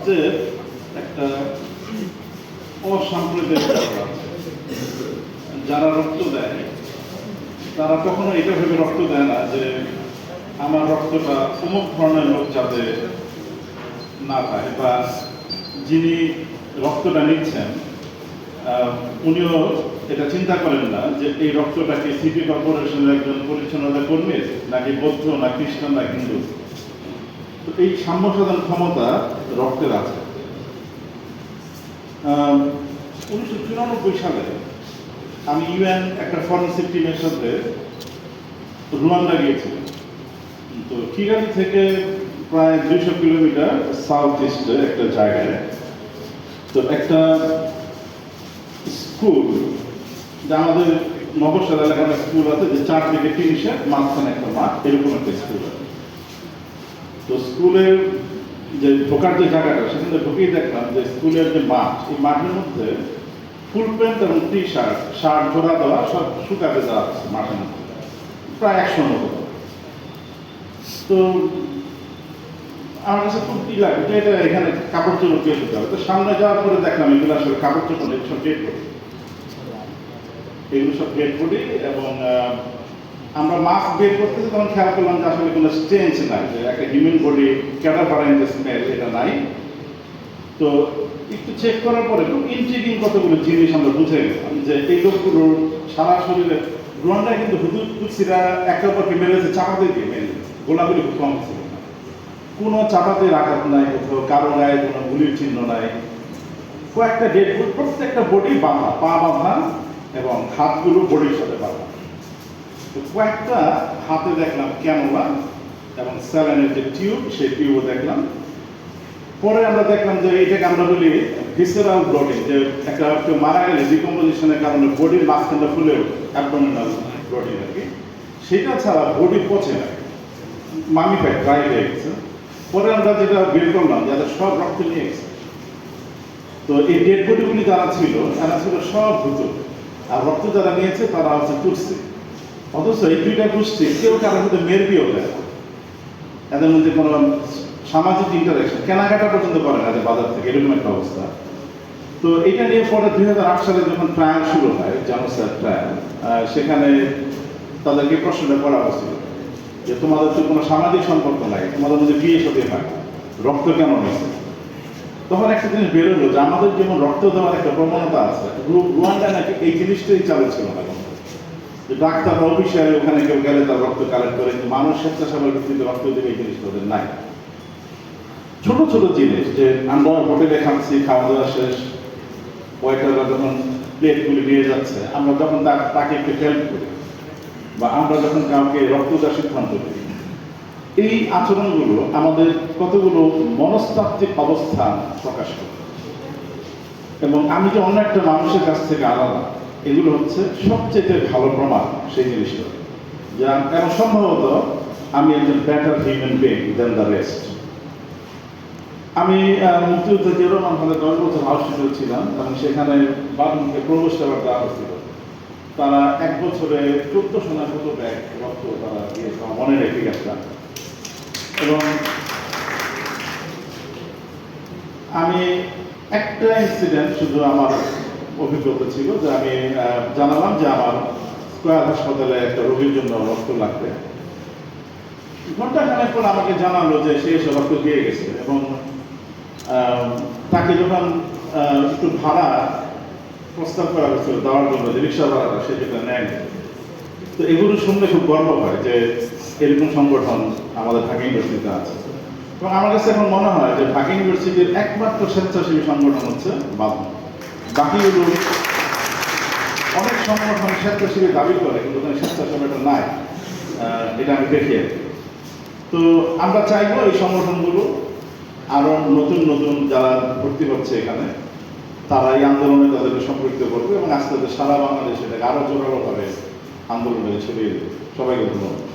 রক্তের একটা অসাম্প্রদায়িক ব্যাপার আছে। যারা রক্ত দেয় তারা কখনো এটা ভেবে রক্ত দেয় না যে আমার রক্তটা অমুক ধরনের লোক যাতে না পায়, বা যিনি রক্তটা নিচ্ছেন উনিও এটা চিন্তা করেন না যে এই রক্তটাকে সিটি কর্পোরেশনের একজন পরিচ্ছন্নতা কর্মীর, নাকি বৌদ্ধ, না খ্রিস্টান, না হিন্দু। তো এই সাম্যসাধন ক্ষমতা রক্তের আছে। 1994 সালে আমি ইউএন একটা ফরেনসিক টিমের সাথে রুয়ান্ডা গিয়েছিলাম। তো কিগালি থেকে প্রায় 200 কিলোমিটার সাউথ ইস্টে একটা জায়গায়, তো একটা স্কুল, যা আমাদের মফস্বল এলাকার স্কুল আছে, যে চারদিকে টিনশে মাঝখানে একটা মাঠ, এরকম একটা স্কুল আছে। তো স্কুলের যে ঢোকার যে জায়গাটা, সেখানে ঢুকেই দেখলাম যে স্কুলের যে মাঠ, এই মাঠের মধ্যে ফুল প্যান্ট এবং টি শার্ট, শার্ট জোড়া দেওয়া, সব শুকাতে দেওয়া আছে মাঠের মধ্যে, প্রায় 100 মতো। তো আমার কাছে খুব কি লাগে যে এটা এখানে কাপড় চোপড় দিয়ে দিতে হবে। তো সামনে যাওয়ার পরে দেখলাম এগুলো আসলে কাপড় চোপড়, এগুলো সব ডেড বডি, এগুলো সব ডেড বডি। এবং আমরা মাস্ক বের করতেছি, তখন খেয়াল করলাম যে আসলে কোনো স্ট্রেঞ্জ নাই, যে একটা হিউম্যান বডি ক্যাটাফারাইন যে স্মেল, এটা নাই। তো একটু চেক করার পরে খুব ইন্ট্রিগিং কতগুলো জিনিস আমরা বুঝে গেলাম যে এই লোকগুলো সারা শরীরে, রুয়ান্ডায় কিন্তু হুদুদ তুৎসিরা একে অপরকে মেরেছে চাপাতে দিয়ে, মেরে গোলাগুলি খুব কম ছিল, কোনো চাপাতে আঘাত নাই, কোথাও কারো গায়ে কোনো গুলির চিহ্ন নাই। কয়েকটা ডেড বডি, প্রত্যেকটা বডি বাঁধা, পা বাঁধা এবং হাতগুলো বডির সাথে বাঁধা। তো কয়েকটা হাতে দেখলাম ক্যানোলা এবং স্যালাইনের যে টিউব, সেই টিউবও দেখলাম। পরে আমরা দেখলাম যে এটাকে আমরা বলি ভিসেরাল ব্লডিং, যে একটা কেউ মারা গেলে ডিকম্পোজিশনের কারণে বডির মাঝখানটা ফুলে ওঠে, অ্যাবডোমিনাল ব্লডিং আর কি। সেটা ছাড়া বডি পচে না, মামিফাইড, ড্রাই হয়ে গেছে। পরে আমরা যেটা বের করলাম, যাদের সব রক্ত নিয়ে গেছে। তো এই ডেড বডিগুলি যারা ছিল, এরা ছিল সব ভূত, আর রক্ত যারা নিয়েছে তারা হচ্ছে তুলসি। অথচ এই দুইটা গোষ্ঠী কেউ কারোর সাথে মেরবিও দেয় না, এদের মধ্যে কোনো সামাজিক ইন্টারাকশন, কেনাকাটা পর্যন্ত করে না বাজার থেকে, এরকম একটা অবস্থা। তো এটা নিয়ে পরে 2008 সালে যখন ট্রায়াল শুরু হয়, জেনোসাইড ট্রায়াল, সেখানে তাদেরকে প্রশ্নটা করা হয়েছিল যে তোমাদের তো কোনো সামাজিক সম্পর্ক নাই, তোমাদের মধ্যে বিয়ে সাথে হয়, রক্ত কেন নিচ্ছে? তখন একটা জিনিস বেরোলো যে আমাদের যেমন রক্ত দেওয়ার একটা প্রবণতা আছে, রুয়ান্ডা নাকি এই জিনিসটাই চালু ছিল না। যে ডাক্তার অফিসারে ওখানে কেউ গেলে তার রক্ত কালেক্ট করে, কিন্তু মানুষ স্বেচ্ছাসেবার ভিত্তিতে রক্ত দেবে, এই জিনিসটা ওদের নাই। ছোট ছোট জিনিস, যে আমরা হোটেলে খাচ্ছি, খাওয়া দাওয়া শেষ, ওয়েটাররা যখন প্লেটগুলি নিয়ে যাচ্ছে, আমরা যখন তাকে একটু হেল্প করি, বা আমরা যখন কাউকে রক্ত দেওয়ার সিদ্ধান্ত করি, এই আচরণগুলো আমাদের কতগুলো মনস্তাত্ত্বিক অবস্থান প্রকাশ করে। এবং আমি যে অন্য একটা মানুষের কাছ থেকে আলাদা, এগুলো হচ্ছে সবচেয়ে ভালো প্রমাণ সেই জিনিসটা, যা এবং সম্ভবত আমি একজন better human being than the rest. আমি মুক্তিযুদ্ধ রহমান হলে 10 বছর হাউসপিটাল ছিলাম, এবং সেখানে বাথরুমকে প্রবেশ করার দেওয়া হচ্ছিল। তারা 1 বছরে 1400 না কত ব্যাগ রক্ত তারা দিয়েছে, মনে রেখে গেছে। এবং আমি একটা ইনসিডেন্ট শুধু আমার অভিজ্ঞতা ছিল, যে আমি জানালাম যে আমার স্কয়ার হাসপাতালে একটা রোগীর জন্য রক্ত লাগবে। ঘন্টাখানেক পর আমাকে জানালো যে সে এসে রক্ত দিয়ে গেছে, এবং তাকে যখন একটু ভাড়া প্রস্তাব করা হয়েছিল দেওয়ার জন্য, যে রিক্সা ভাড়াটা, সে যেটা নেয়। তো এগুলো শুনলে খুব গর্ব হয় যে এরকম সংগঠন আমাদের ঢাকা ইউনিভার্সিটিতে আছে। এবং আমার কাছে এখন মনে হয় যে ঢাকা ইউনিভার্সিটির একমাত্র স্বেচ্ছাসেবী সংগঠন হচ্ছে বাঁধন। বাকিগুলো অনেক সংগঠন স্বেচ্ছাসেবী দাবি করে, কিন্তু স্বেচ্ছাসেবীটা নাই, এটা আমি দেখি আর কি। তো আমরা চাইবো এই সংগঠনগুলো আরো নতুন নতুন যারা ভর্তি হচ্ছে এখানে, তারা এই আন্দোলনে তাদেরকে সম্পৃক্ত করবে, এবং আস্তে আস্তে সারা বাংলাদেশে এটাকে আরো জোরালোভাবে আন্দোলনে ছড়িয়ে দেবে। সবাইকে ধন্যবাদ।